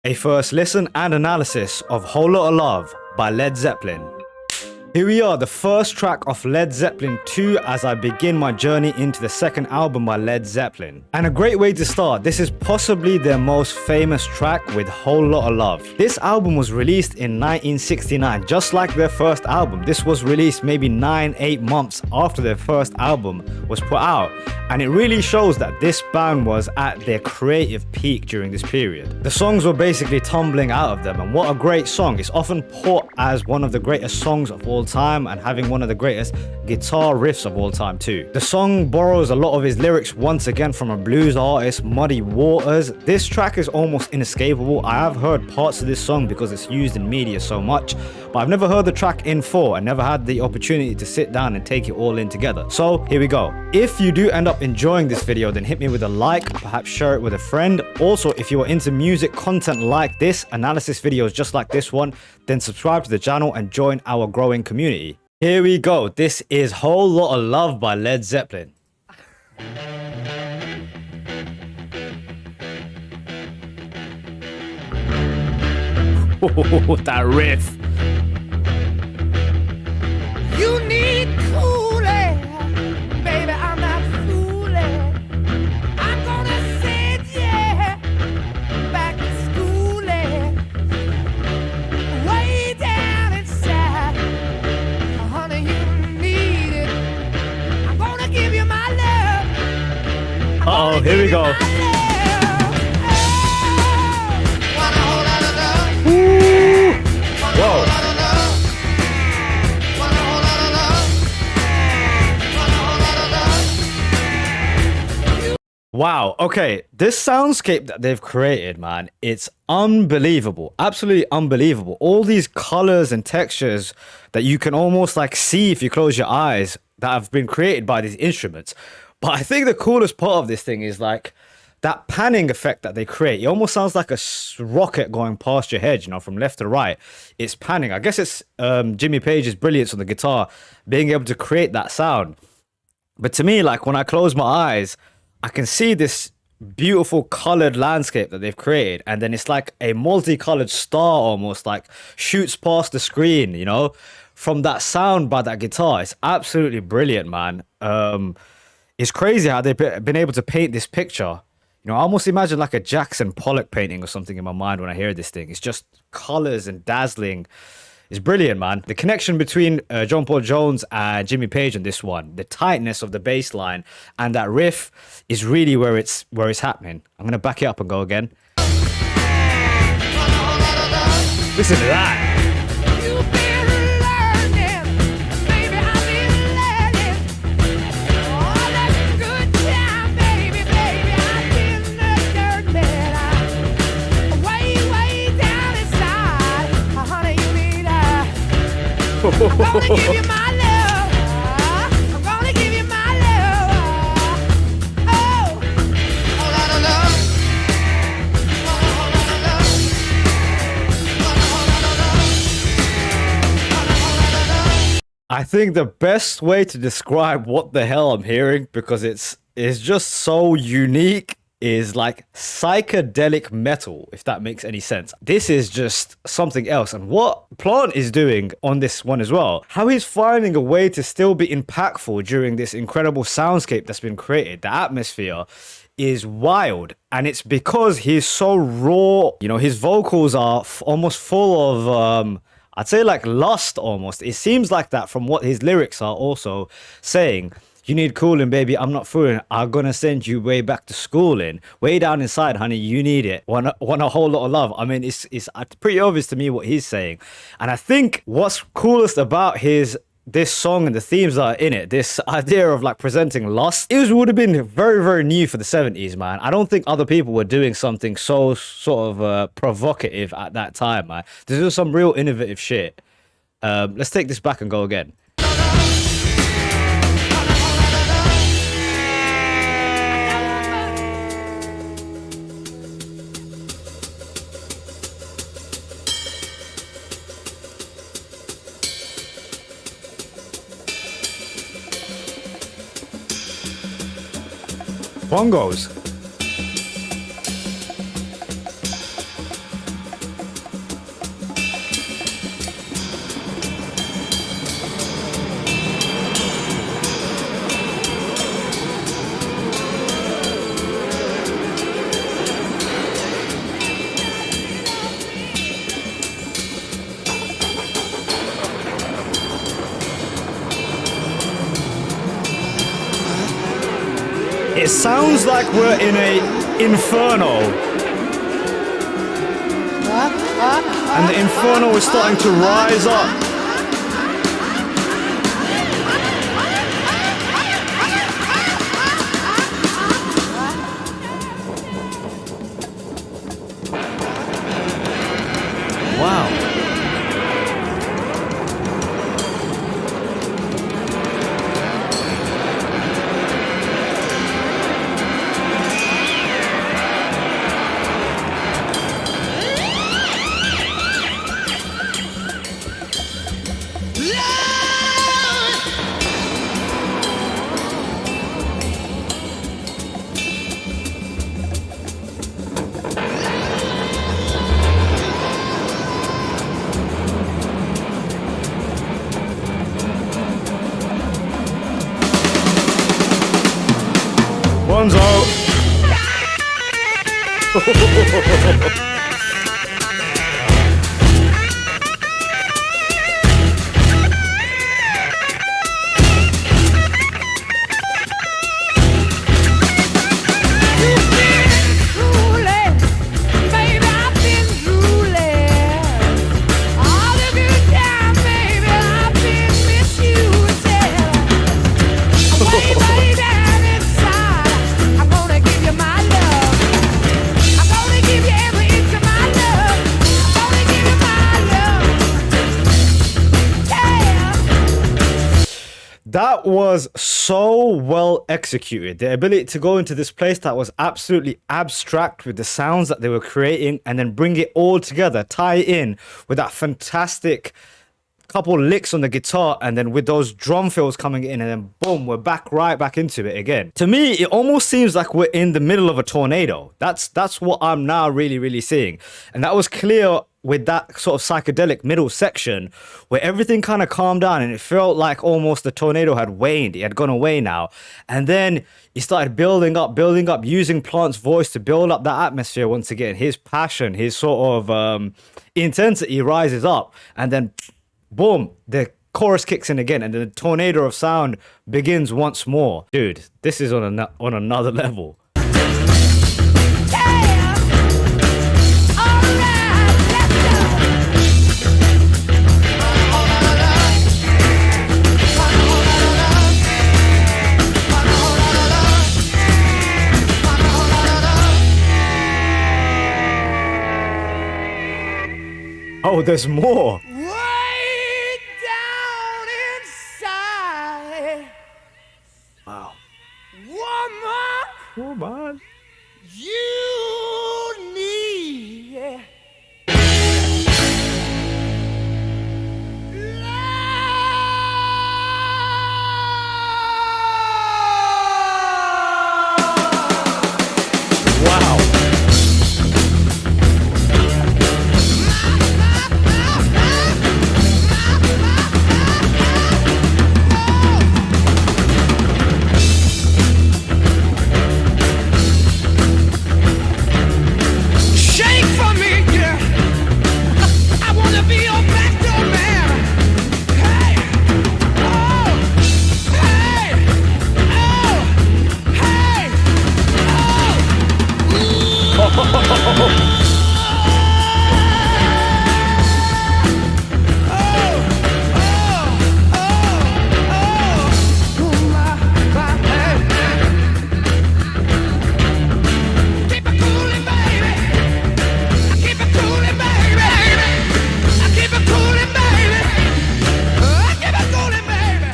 A first listen and analysis of Whole Lotta Love by Led Zeppelin. Here we are, the first track of Led Zeppelin 2 as I begin my journey into the second album by Led Zeppelin. And a great way to start, this is possibly their most famous track with Whole Lotta Love. This album was released in 1969, just like their first album. This was released maybe 9-8 months after their first album was put out. And it really shows that this band was at their creative peak during this period. The songs were basically tumbling out of them, and what a great song. It's often put as one of the greatest songs of all time and having one of the greatest guitar riffs of all time too. The song borrows a lot of his lyrics once again from a blues artist, Muddy Waters. This track is almost inescapable. I have heard parts of this song because it's used in media so much, but I've never heard the track in full and never had the opportunity to sit down and take it all in together. So here we go. If you do end up enjoying this video, then hit me with a like, perhaps share it with a friend. Also, if you are into music content like this, analysis videos just like this one, then subscribe to the channel and join our growing community. Here we go. This is Whole Lotta Love by Led Zeppelin. That riff. You need cooling, baby, I'm not fooling. I'm gonna send you back to schooling. Way down inside, honey, you need it. I'm gonna give you my love. Uh-oh, here we go. Whoa. Wow, okay, this soundscape that they've created, man, it's unbelievable, absolutely unbelievable. All these colors and textures that you can almost like see if you close your eyes that have been created by these instruments. But I think the coolest part of this thing is like that panning effect that they create. It almost sounds like a rocket going past your head, you know, from left to right. It's panning. I guess it's Jimmy Page's brilliance on the guitar, being able to create that sound. But to me, like when I close my eyes, I can see this beautiful colored landscape that they've created, and then it's like a multicolored star almost like shoots past the screen, you know, from that sound by that guitar. It's absolutely brilliant, man. It's crazy how they've been able to paint this picture. You know, I almost imagine like a Jackson Pollock painting or something in my mind when I hear this thing. It's just colors and dazzling. It's brilliant, man. The connection between John Paul Jones and Jimmy Page on this one, the tightness of the bass line and that riff is really where it's happening. I'm gonna back it up and go again. Listen to that. I'm gonna give you my love. I'm gonna give you my love. Oh, whole lot of love. Whole lot of love. Whole lot of love. I think the best way to describe what the hell I'm hearing, because it's just so unique, is like psychedelic metal, if that makes any sense. This is just something else. And what Plant is doing on this one as well, how he's finding a way to still be impactful during this incredible soundscape that's been created. The atmosphere is wild, and it's because he's so raw. You know, his vocals are almost full of I'd say like lust almost. It seems like that from what his lyrics are also saying. You need cooling, baby, I'm not fooling. I'm gonna send you way back to schooling. Way down inside, honey, you need it. Want a whole lot of love. I mean, it's pretty obvious to me what he's saying. And I think what's coolest about this song and the themes that are in it, this idea of like presenting lust, would have been very, very new for the 70s, man. I don't think other people were doing something so sort of provocative at that time, man. This is some real innovative shit. Let's take this back and go again. Bongos. sounds like we're in a inferno. And the inferno is starting to rise up. Wow. Bonzo. That was so well executed. The ability to go into this place that was absolutely abstract with the sounds that they were creating and then bring it all together, tie it in with that fantastic couple licks on the guitar and then with those drum fills coming in and then boom, we're right back into it again. To me, it almost seems like we're in the middle of a tornado. That's what I'm now really seeing. And that was clear with that sort of psychedelic middle section where everything kind of calmed down and it felt like almost the tornado had waned. It had gone away now. And then he started building up, using Plant's voice to build up that atmosphere once again. His passion, his sort of intensity rises up. And then boom, the chorus kicks in again and the tornado of sound begins once more. Dude, this is on another level. Oh, there's more. Way down inside. Wow. Woman, you need Wow. shake for me, girl. I wanna be your back door man. Hey, oh, hey, oh, hey, keep it coolin', baby. I keep it coolin', baby. I keep it coolin', baby. I keep it coolin', baby.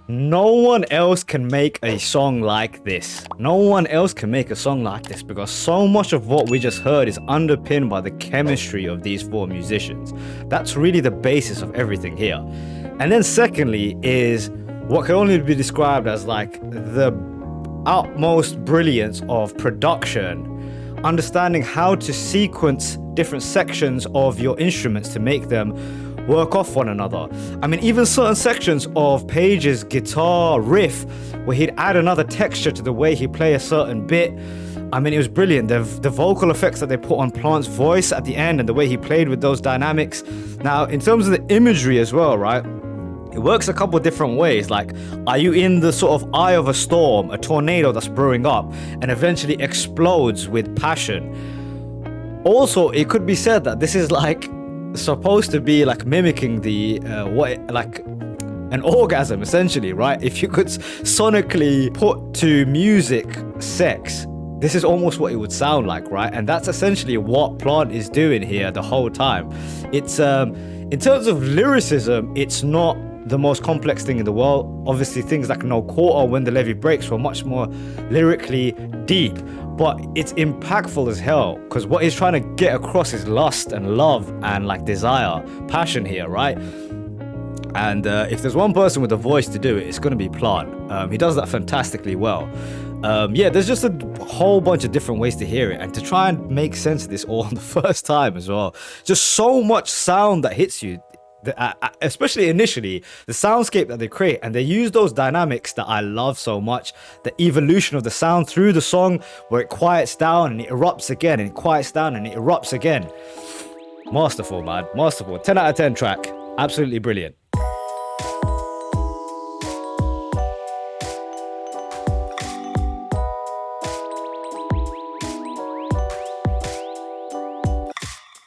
No one else can make a song like this. No one else can make a song like this because so much of what we just heard is underpinned by the chemistry of these four musicians. That's really the basis of everything here. And then secondly is what can only be described as like the utmost brilliance of production, understanding how to sequence different sections of your instruments to make them work off one another. I mean, even certain sections of Page's guitar riff where he'd add another texture to the way he play a certain bit. I mean, it was brilliant. The vocal effects that they put on Plant's voice at the end and the way he played with those dynamics. Now, in terms of the imagery as well, right? It works a couple different ways. Like, are you in the sort of eye of a storm, a tornado that's brewing up and eventually explodes with passion? Also, it could be said that this is like supposed to be like mimicking the like an orgasm, essentially, right? If you could sonically put to music sex, this is almost what it would sound like, right? And that's essentially what Plant is doing here the whole time. It's in terms of lyricism, it's not the most complex thing in the world. Obviously, things like No Quarter, When the Levee Breaks were much more lyrically deep, but it's impactful as hell because what he's trying to get across is lust and love and like desire, passion here, right? And if there's one person with a voice to do it, it's going to be Plant. He does that fantastically well. Yeah, there's just a whole bunch of different ways to hear it and to try and make sense of this all on the first time as well. Just so much sound that hits you. Especially initially, the soundscape that they create, and they use those dynamics that I love so much. The evolution of the sound through the song, where it quiets down and it erupts again, and it quiets down and it erupts again. Masterful, man, masterful. 10 out of 10 track, absolutely brilliant.